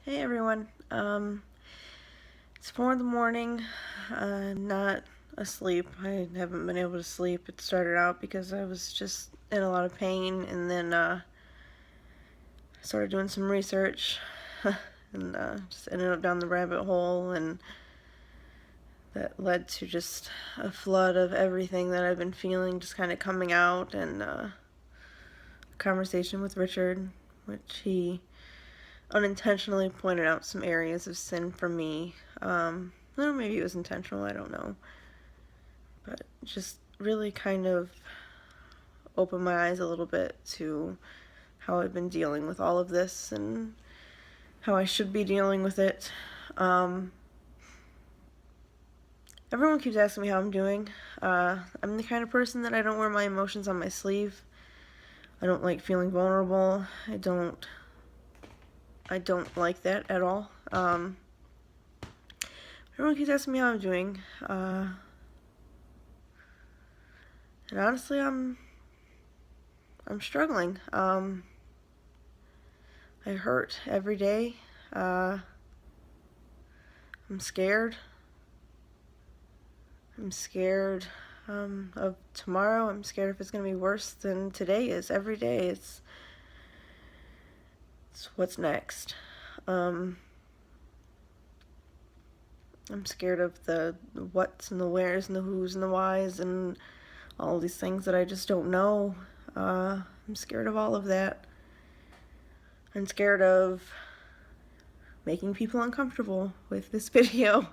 Hey everyone. It's 4 in the morning. I'm not asleep. I haven't been able to sleep. It started out because I was just in a lot of pain, and then I started doing some research, and just ended up down the rabbit hole, and that led to just a flood of everything that I've been feeling just kind of coming out, and a conversation with Richard, which he unintentionally pointed out some areas of sin for me. Or maybe it was intentional, I don't know. But just really kind of opened my eyes a little bit to how I've been dealing with all of this and how I should be dealing with it. Everyone keeps asking me how I'm doing. I'm the kind of person that I don't wear my emotions on my sleeve. I don't like feeling vulnerable. I don't like that at all. Everyone keeps asking me how I'm doing. And honestly, I'm struggling. I hurt every day. I'm scared. I'm scared of tomorrow. I'm scared if it's going to be worse than today is. Every day, it's what's next. I'm scared of the whats and the wheres and the whos and the whys and all these things that I just don't know. I'm scared of all of that. I'm scared of making people uncomfortable with this video,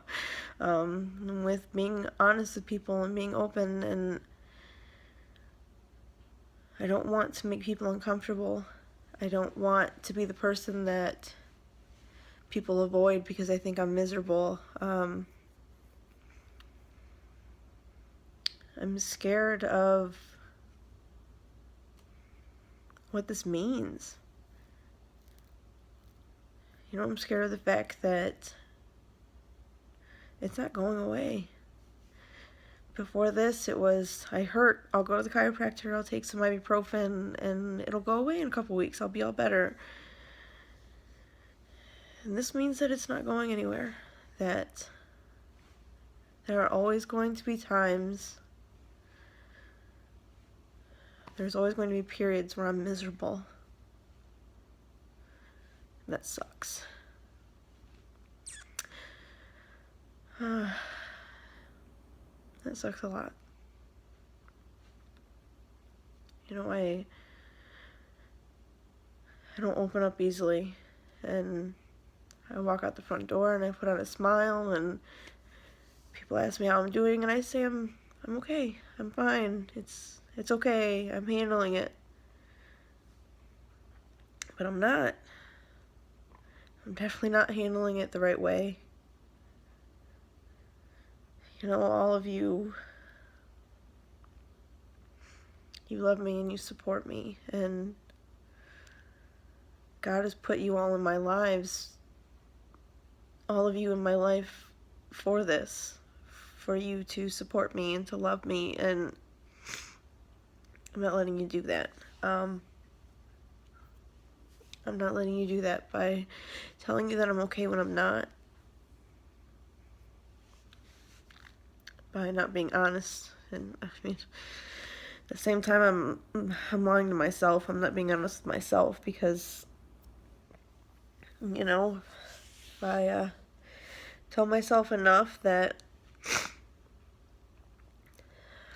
with being honest with people and being open, and I don't want to make people uncomfortable. I don't want to be the person that people avoid because I think I'm miserable. I'm scared of what this means. I'm scared of the fact that it's not going away. Before this, it was, I hurt, I'll go to the chiropractor, I'll take some ibuprofen, and it'll go away in a couple weeks. I'll be all better. And this means that it's not going anywhere. That there are always going to be times, there's always going to be periods where I'm miserable. That sucks. That sucks a lot. I don't open up easily, and I walk out the front door and I put on a smile, and people ask me how I'm doing, and I say I'm okay. I'm fine. It's okay. I'm handling it. But I'm not. I'm definitely not handling it the right way. All of you love me and you support me, and God has put you all in my lives, all of you in my life for this, for you to support me and to love me, and I'm not letting you do that. I'm not letting you do that by telling you that I'm okay when I'm not, by not being honest. And I mean, at the same time, I'm lying to myself. I'm not being honest with myself, because if I tell myself enough that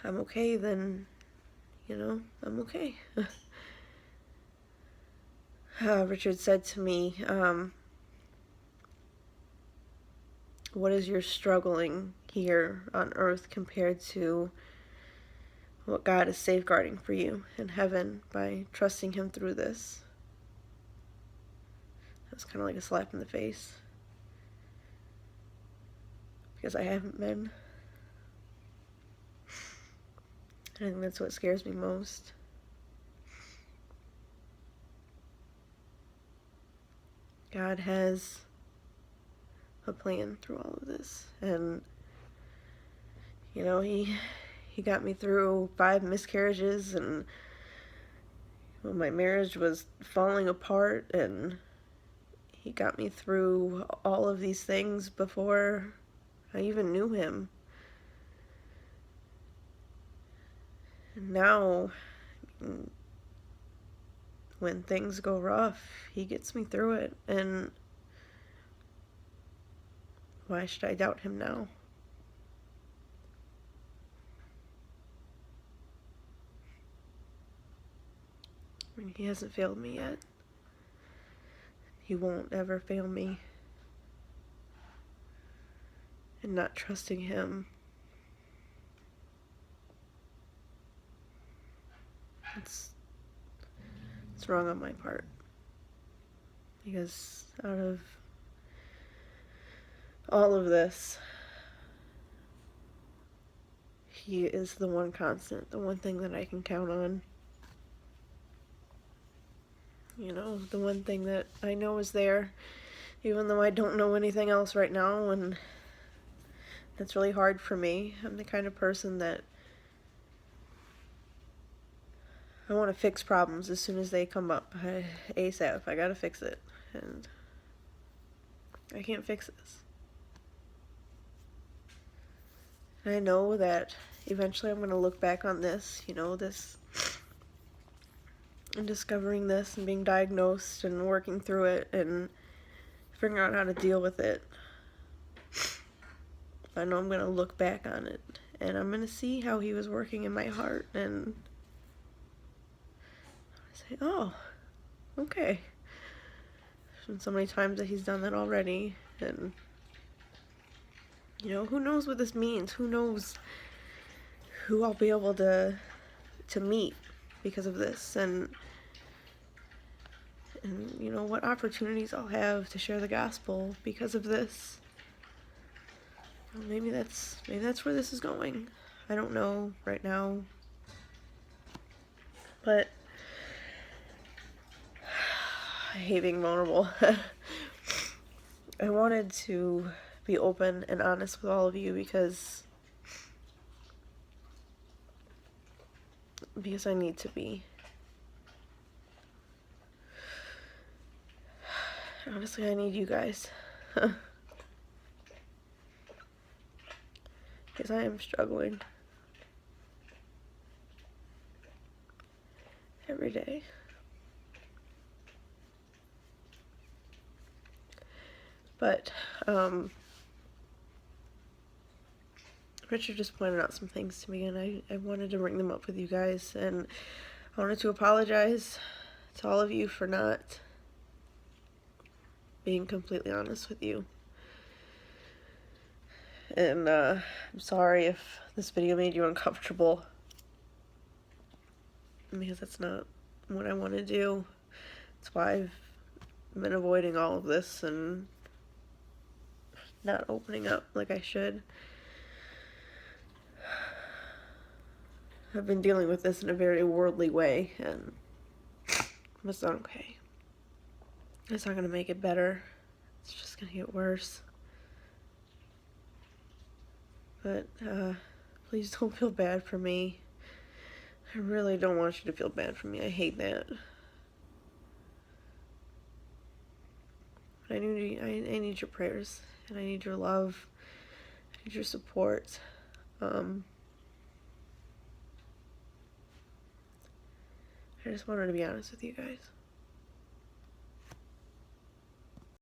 I'm okay, then I'm okay. Richard said to me, what is your struggling here on earth compared to what God is safeguarding for you in heaven by trusting Him through this? It was kind of like a slap in the face, because I haven't been. And I think that's what scares me most. God has a plan through all of this, and he got me through 5 miscarriages, and when my marriage was falling apart, and He got me through all of these things before I even knew him. And now, when things go rough, he gets me through it. And why should I doubt him now? I mean, he hasn't failed me yet. He won't ever fail me. And not trusting him, it's wrong on my part. Because out of all of this, he is the one constant, the one thing that I can count on. You know, the one thing that I know is there, even though I don't know anything else right now, and that's really hard for me. I'm the kind of person that I want to fix problems as soon as they come up. ASAP, I gotta fix it. And I can't fix this. And I know that eventually I'm going to look back on this, and discovering this and being diagnosed and working through it and figuring out how to deal with it. I know I'm going to look back on it and I'm going to see how he was working in my heart and say, oh, okay. There's been so many times that he's done that already, and who knows what this means? Who knows who I'll be able to meet because of this, and what opportunities I'll have to share the gospel because of this. Well, maybe that's where this is going. I don't know right now, but I hate being vulnerable. I wanted to be open and honest with all of you because I need to be. Honestly, I need you guys. Because I am struggling every day. But, Richard just pointed out some things to me, and I wanted to bring them up with you guys, and I wanted to apologize to all of you for not being completely honest with you. And I'm sorry if this video made you uncomfortable, because that's not what I want to do. That's why I've been avoiding all of this and not opening up like I should. I've been dealing with this in a very worldly way, and it's not okay. It's not going to make it better. It's just going to get worse. But please don't feel bad for me. I really don't want you to feel bad for me. I hate that. But I need your prayers, and I need your love. I need your support. I just wanted to be honest with you guys.